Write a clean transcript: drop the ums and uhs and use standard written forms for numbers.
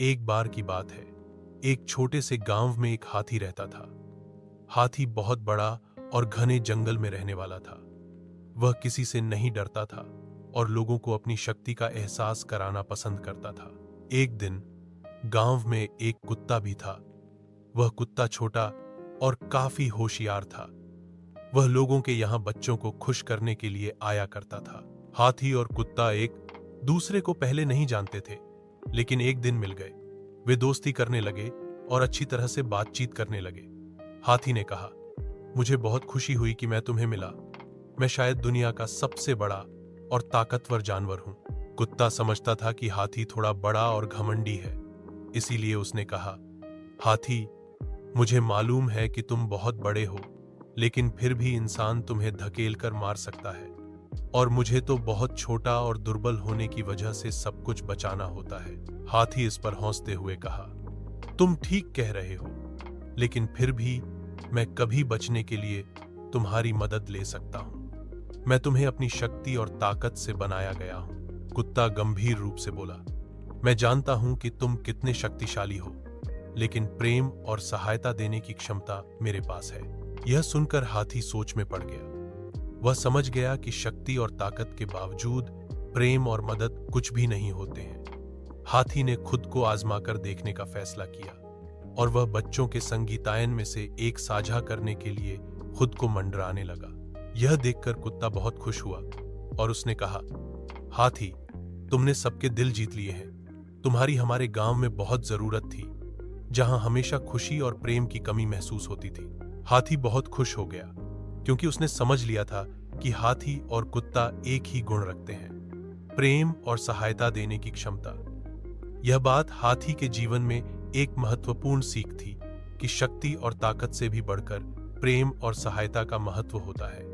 एक बार की बात है। एक छोटे से गांव में एक हाथी रहता था। हाथी बहुत बड़ा और घने जंगल में रहने वाला था। वह किसी से नहीं डरता था और लोगों को अपनी शक्ति का एहसास कराना पसंद करता था। एक दिन गांव में एक कुत्ता भी था। वह कुत्ता छोटा और काफी होशियार था। वह लोगों के यहां बच्चों को खुश करने के लिए आया करता था। हाथी और कुत्ता एक दूसरे को पहले नहीं जानते थे, लेकिन एक दिन मिल गए। वे दोस्ती करने लगे और अच्छी तरह से बातचीत करने लगे। हाथी ने कहा, मुझे बहुत खुशी हुई कि मैं तुम्हें मिला। मैं शायद दुनिया का सबसे बड़ा और ताकतवर जानवर हूं। कुत्ता समझता था कि हाथी थोड़ा बड़ा और घमंडी है, इसीलिए उसने कहा, हाथी, मुझे मालूम है कि तुम बहुत बड़े हो, लेकिन फिर भी इंसान तुम्हें धकेल कर मार सकता है, और मुझे तो बहुत छोटा और दुर्बल होने की वजह से सब कुछ बचाना होता है। हाथी इस पर हंसते हुए कहा, तुम ठीक कह रहे हो, लेकिन फिर भी मैं कभी बचने के लिए तुम्हारी मदद ले सकता हूं। मैं तुम्हें अपनी शक्ति और ताकत से बनाया गया हूं। कुत्ता गंभीर रूप से बोला, मैं जानता हूं कि तुम कितने शक्तिशाली हो, लेकिन प्रेम और सहायता देने की क्षमता मेरे पास है। यह सुनकर हाथी सोच में पड़ गया। वह समझ गया कि शक्ति और ताकत के बावजूद प्रेम और मदद कुछ भी नहीं होते हैं। हाथी ने खुद को आजमाकर देखने का फैसला किया और वह बच्चों के संगीतायन में से एक साझा करने के लिए खुद को मंडराने लगा। यह देखकर कुत्ता बहुत खुश हुआ और उसने कहा, हाथी, तुमने सबके दिल जीत लिए हैं। तुम्हारी हमारे गांव में बहुत जरूरत थी, जहां हमेशा खुशी और प्रेम की कमी महसूस होती थी। हाथी बहुत खुश हो गया, क्योंकि उसने समझ लिया था कि हाथी और कुत्ता एक ही गुण रखते हैं, प्रेम और सहायता देने की क्षमता। यह बात हाथी के जीवन में एक महत्वपूर्ण सीख थी कि शक्ति और ताकत से भी बढ़कर प्रेम और सहायता का महत्व होता है।